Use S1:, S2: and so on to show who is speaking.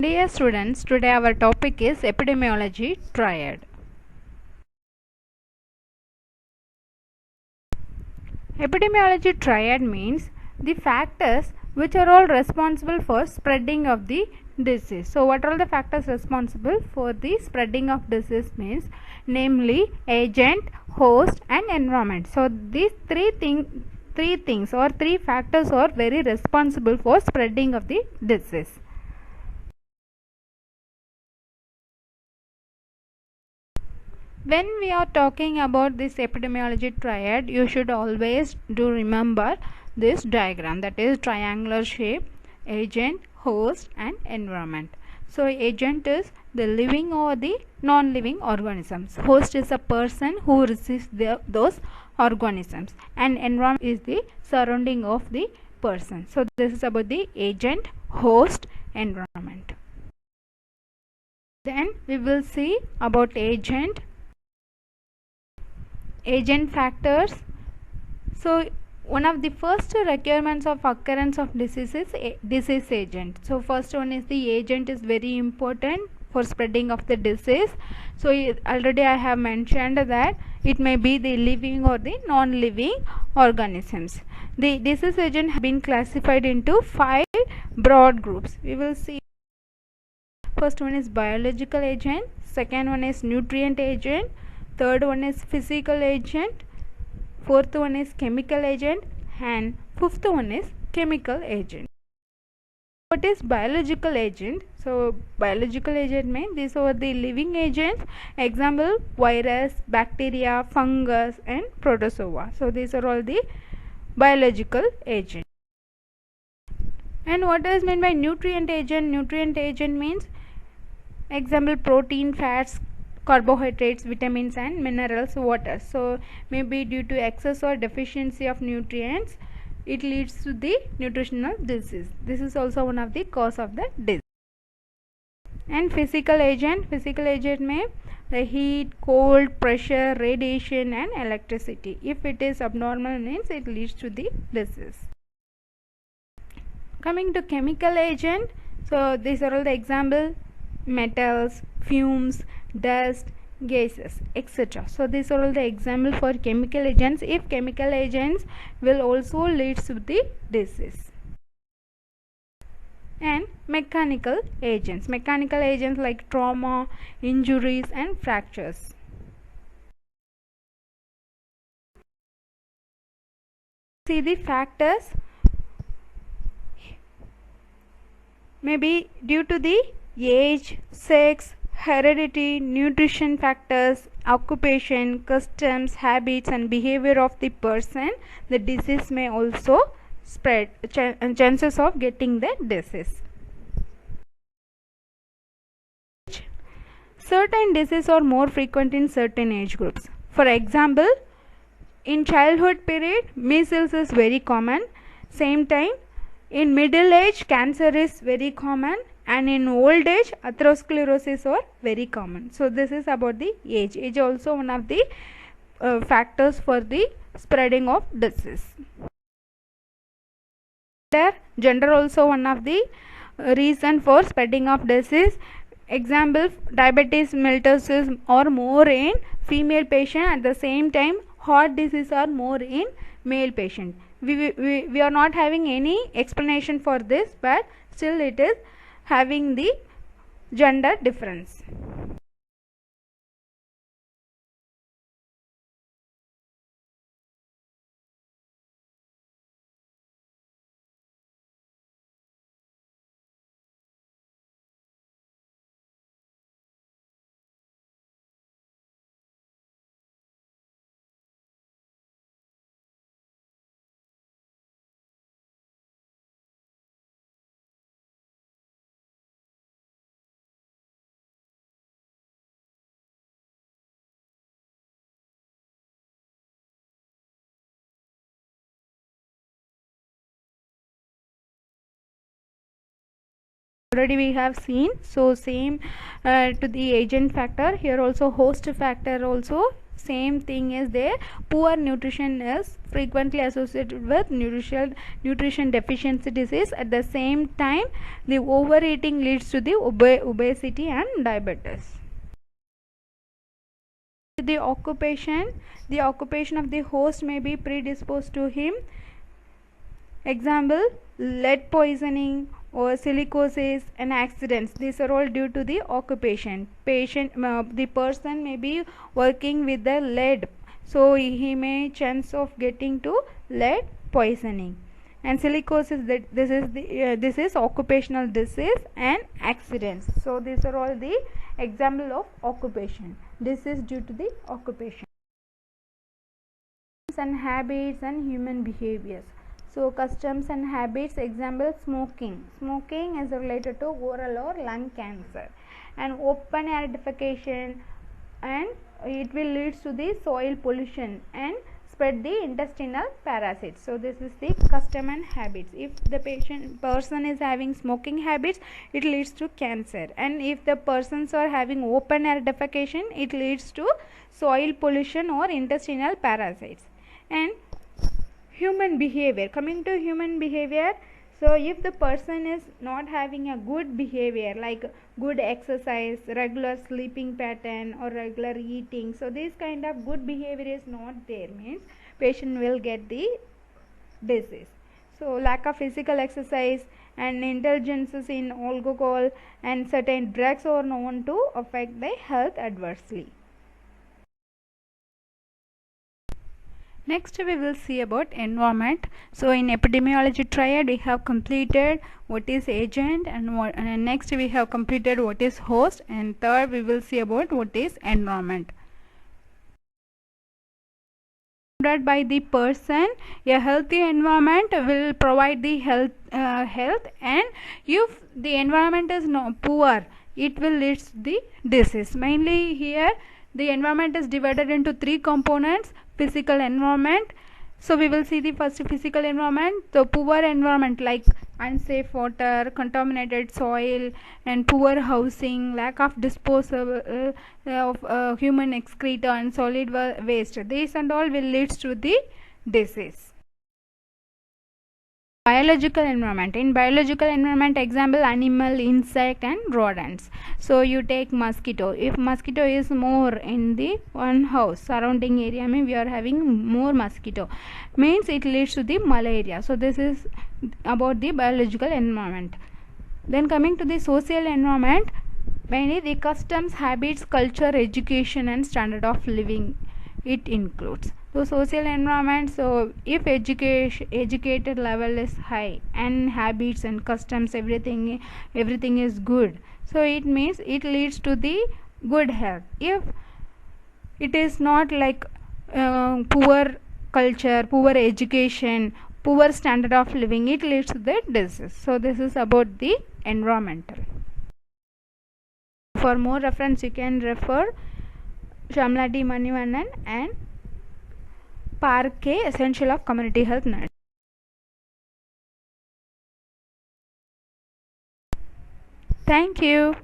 S1: Dear students, today our topic is epidemiology triad. Epidemiology triad means the factors which are all responsible for spreading of the disease. So what are all the factors responsible for the spreading of disease means namely agent, host and environment. So these three things or three factors are very responsible for spreading of the disease. When we are talking about this epidemiology triad, you should always do remember this diagram, that is triangular shape, agent, host and environment. So agent is the living or the non-living organisms. Host is a person who receives those organisms, and environment is the surrounding of the person. So this is about the agent, host, environment. Then we will see about agent factors. So one of the first requirements of occurrence of disease is disease agent. So first one is the agent is very important for spreading of the disease. So already I have mentioned that it may be the living or the non-living organisms. The disease agent have been classified into 5 broad groups. We will see. First one is biological agent, second one is nutrient agent, third one is physical agent, fourth one is chemical agent, and fifth one is chemical agent. What is biological agent? So biological agent means these are the living agents. Example, virus, bacteria, fungus and protozoa. So these are all the biological agents. And what is meant by nutrient agent? Nutrient agent means example, protein, fats, carbohydrates, vitamins and minerals, water. So maybe due to excess or deficiency of nutrients, it leads to the nutritional disease. This is also one of the cause of the disease. And physical agent may the heat, cold, pressure, radiation and electricity. If it is abnormal means it leads to the disease. Coming to chemical agent, so these are all the example, metals, fumes, dust, gases, etc. So these are all the examples for chemical agents. If chemical agents will also lead to the disease. And mechanical agents like trauma, injuries and fractures. See the factors. Maybe due to the age, sex, heredity, nutrition factors, occupation, customs, habits and behavior of the person, the disease may also spread, chances of getting the disease. Certain diseases are more frequent in certain age groups. For example, in childhood period, measles is very common. Same time, in middle age, cancer is very common, and in old age, atherosclerosis are very common. So this is about the age. Age also one of the factors for the spreading of disease. Gender also one of the reason for spreading of disease. Example, diabetes mellitus are more in female patient. At the same time, heart disease are more in male patient. We are not having any explanation for this, but still it is having the gender difference. Already we have seen. So same to the agent factor, here also host factor also same thing is there. Poor nutrition is frequently associated with nutrition deficiency disease. At the same time, the overeating leads to the obesity and diabetes. The occupation of the host may be predisposed to him. Example, lead poisoning or silicosis and accidents. These are all due to the occupation. The person may be working with the lead, so he may chance of getting to lead poisoning. And silicosis, this is occupational disease and accidents. So these are all the example of occupation. This is due to the occupation. And habits and human behaviors. So customs and habits, example, smoking. Smoking is related to oral or lung cancer. And open air defecation, and it will lead to the soil pollution and spread the intestinal parasites. So this is the custom and habits. If the person is having smoking habits, it leads to cancer. And if the persons are having open air defecation, it leads to soil pollution or intestinal parasites. And human behavior, coming to human behavior, so if the person is not having a good behavior like good exercise, regular sleeping pattern or regular eating, so this kind of good behavior is not there, means patient will get the disease. So lack of physical exercise and indulgences in alcohol and certain drugs are known to affect the health adversely. Next we will see about environment. So in epidemiology triad we have completed what is agent, and next we have completed what is host, and third we will see about what is environment. By the person, a healthy environment will provide the health, and if the environment is poor, it will lead to the disease. Mainly here the environment is divided into three components. Physical environment, so we will see the first physical environment. The poor environment like unsafe water, contaminated soil, and poor housing, lack of disposal of human excreta and solid waste, these and all will lead to the disease. Biological environment. In biological environment, example, animal, insect and rodents. So you take mosquito. If mosquito is more in the one house, surrounding area, mean we are having more mosquito, means it leads to the malaria. So this is about the biological environment. Then coming to the social environment, mainly the customs, habits, culture, education and standard of living it includes. So social environment, so if educated level is high and habits and customs, everything is good, so it means it leads to the good health. If it is not like poor culture, poor education, poor standard of living, it leads to the disease. So this is about the environmental. For more reference you can refer Shamla D. Manivannan and Park K. Essential of Community Health Nurse. Thank you.